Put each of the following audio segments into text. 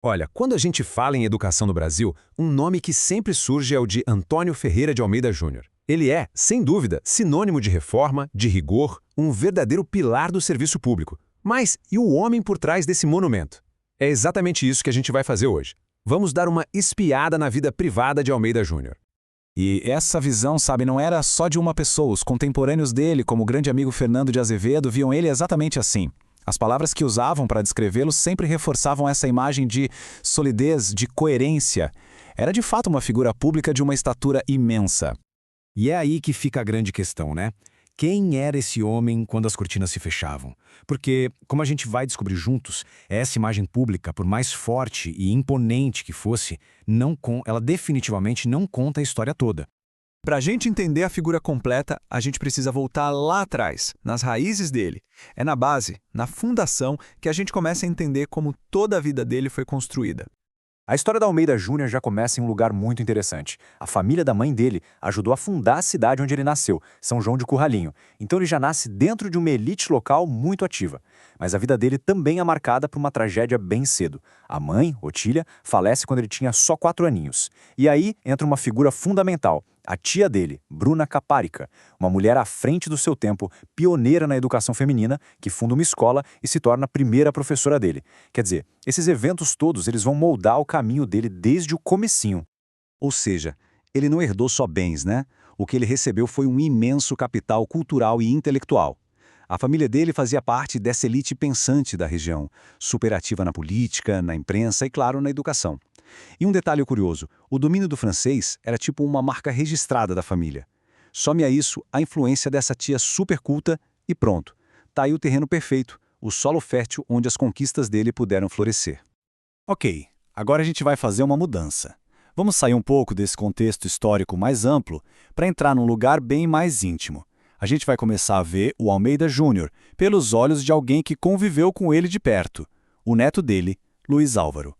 Olha, quando a gente fala em educação no Brasil, um nome que sempre surge é o de Antônio Ferreira de Almeida Júnior. Ele é, sem dúvida, sinônimo de reforma, de rigor, um verdadeiro pilar do serviço público. Mas e o homem por trás desse monumento? É exatamente isso que a gente vai fazer hoje. Vamos dar uma espiada na vida privada de Almeida Júnior. E essa visão, sabe, não era só de uma pessoa. Os contemporâneos dele, como o grande amigo Fernando de Azevedo, viam ele exatamente assim. As palavras que usavam para descrevê-lo sempre reforçavam essa imagem de solidez, de coerência. Era de fato uma figura pública de uma estatura imensa. E é aí que fica a grande questão, né? Quem era esse homem quando as cortinas se fechavam? Porque, como a gente vai descobrir juntos, essa imagem pública, por mais forte e imponente que fosse, ela definitivamente não conta a história toda. Para a gente entender a figura completa, a gente precisa voltar lá atrás, nas raízes dele. É na base, na fundação, que a gente começa a entender como toda a vida dele foi construída. A história da Almeida Júnior já começa em um lugar muito interessante. A família da mãe dele ajudou a fundar a cidade onde ele nasceu, São João de Curralinho. Então ele já nasce dentro de uma elite local muito ativa. Mas a vida dele também é marcada por uma tragédia bem cedo. A mãe, Otília, falece quando ele tinha só 4 aninhos. E aí entra uma figura fundamental, a tia dele, Bruna Caparica, uma mulher à frente do seu tempo, pioneira na educação feminina, que funda uma escola e se torna a primeira professora dele. Quer dizer, esses eventos todos eles vão moldar o caminho dele desde o comecinho. Ou seja, ele não herdou só bens, né? O que ele recebeu foi um imenso capital cultural e intelectual. A família dele fazia parte dessa elite pensante da região, superativa na política, na imprensa e, claro, na educação. E um detalhe curioso, o domínio do francês era tipo uma marca registrada da família. Some a isso a influência dessa tia super culta e pronto. Tá aí o terreno perfeito, o solo fértil onde as conquistas dele puderam florescer. Ok, agora a gente vai fazer uma mudança. Vamos sair um pouco desse contexto histórico mais amplo para entrar num lugar bem mais íntimo. A gente vai começar a ver o Almeida Júnior pelos olhos de alguém que conviveu com ele de perto, o neto dele, Luiz Álvaro.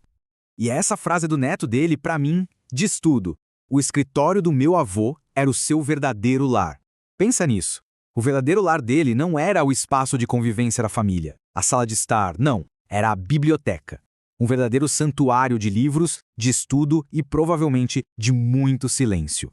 E essa frase do neto dele, pra mim, diz tudo. O escritório do meu avô era o seu verdadeiro lar. Pensa nisso. O verdadeiro lar dele não era o espaço de convivência da família, a sala de estar, não. Era a biblioteca. Um verdadeiro santuário de livros, de estudo e provavelmente de muito silêncio.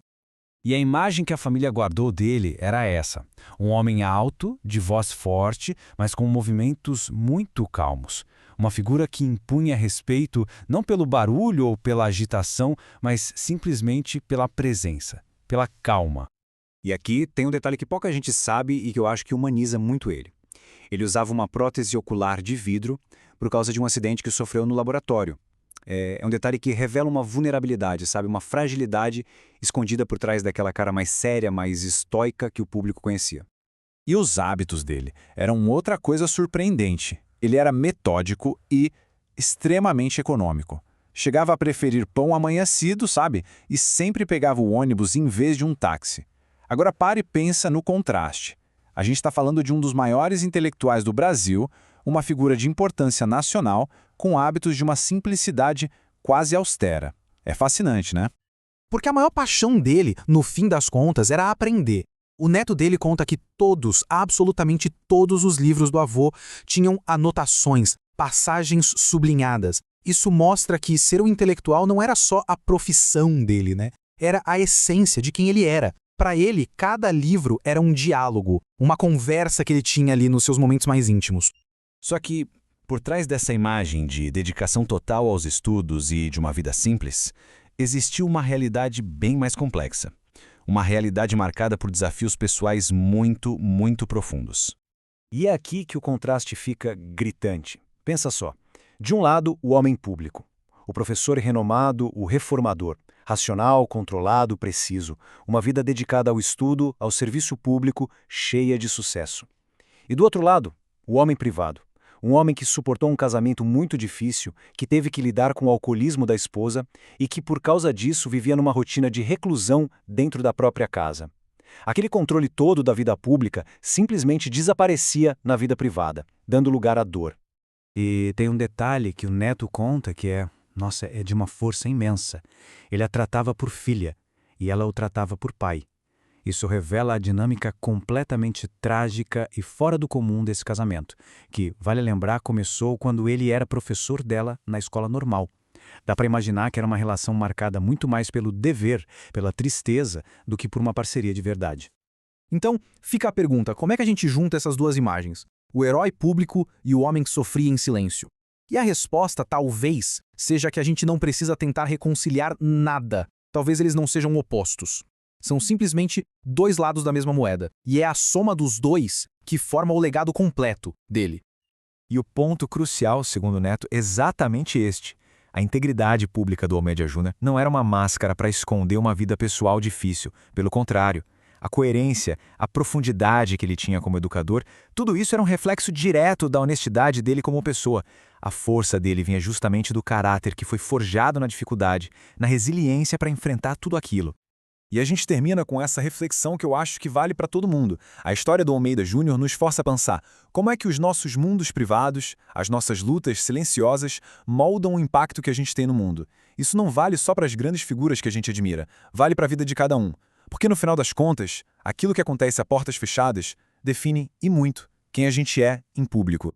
E a imagem que a família guardou dele era essa. Um homem alto, de voz forte, mas com movimentos muito calmos. Uma figura que impunha respeito não pelo barulho ou pela agitação, mas simplesmente pela presença, pela calma. E aqui tem um detalhe que pouca gente sabe e que eu acho que humaniza muito ele. Ele usava uma prótese ocular de vidro por causa de um acidente que sofreu no laboratório. É um detalhe que revela uma vulnerabilidade, sabe? Uma fragilidade escondida por trás daquela cara mais séria, mais estoica que o público conhecia. E os hábitos dele eram outra coisa surpreendente. Ele era metódico e extremamente econômico. Chegava a preferir pão amanhecido, sabe? E sempre pegava o ônibus em vez de um táxi. Agora pare e pensa no contraste. A gente está falando de um dos maiores intelectuais do Brasil, uma figura de importância nacional, com hábitos de uma simplicidade quase austera. É fascinante, né? Porque a maior paixão dele, no fim das contas, era aprender. O neto dele conta que todos, absolutamente todos os livros do avô tinham anotações, passagens sublinhadas. Isso mostra que ser um intelectual não era só a profissão dele, né? Era a essência de quem ele era. Para ele, cada livro era um diálogo, uma conversa que ele tinha ali nos seus momentos mais íntimos. Só que, por trás dessa imagem de dedicação total aos estudos e de uma vida simples, existiu uma realidade bem mais complexa. Uma realidade marcada por desafios pessoais muito, muito profundos. E é aqui que o contraste fica gritante. Pensa só. De um lado, o homem público. O professor renomado, o reformador. Racional, controlado, preciso. Uma vida dedicada ao estudo, ao serviço público, cheia de sucesso. E do outro lado, o homem privado. Um homem que suportou um casamento muito difícil, que teve que lidar com o alcoolismo da esposa e que, por causa disso, vivia numa rotina de reclusão dentro da própria casa. Aquele controle todo da vida pública simplesmente desaparecia na vida privada, dando lugar à dor. E tem um detalhe que o neto conta que é de uma força imensa. Ele a tratava por filha e ela o tratava por pai. Isso revela a dinâmica completamente trágica e fora do comum desse casamento, que, vale lembrar, começou quando ele era professor dela na escola normal. Dá para imaginar que era uma relação marcada muito mais pelo dever, pela tristeza, do que por uma parceria de verdade. Então, fica a pergunta, como é que a gente junta essas duas imagens? O herói público e o homem que sofria em silêncio. E a resposta, talvez, seja que a gente não precisa tentar reconciliar nada. Talvez eles não sejam opostos. São simplesmente dois lados da mesma moeda. E é a soma dos dois que forma o legado completo dele. E o ponto crucial, segundo Neto, é exatamente este. A integridade pública do Almeida Júnior não era uma máscara para esconder uma vida pessoal difícil. Pelo contrário, a coerência, a profundidade que ele tinha como educador, tudo isso era um reflexo direto da honestidade dele como pessoa. A força dele vinha justamente do caráter que foi forjado na dificuldade, na resiliência para enfrentar tudo aquilo. E a gente termina com essa reflexão que eu acho que vale para todo mundo. A história do Almeida Júnior nos força a pensar como é que os nossos mundos privados, as nossas lutas silenciosas, moldam o impacto que a gente tem no mundo. Isso não vale só para as grandes figuras que a gente admira, vale para a vida de cada um. Porque no final das contas, aquilo que acontece a portas fechadas define, e muito, quem a gente é em público.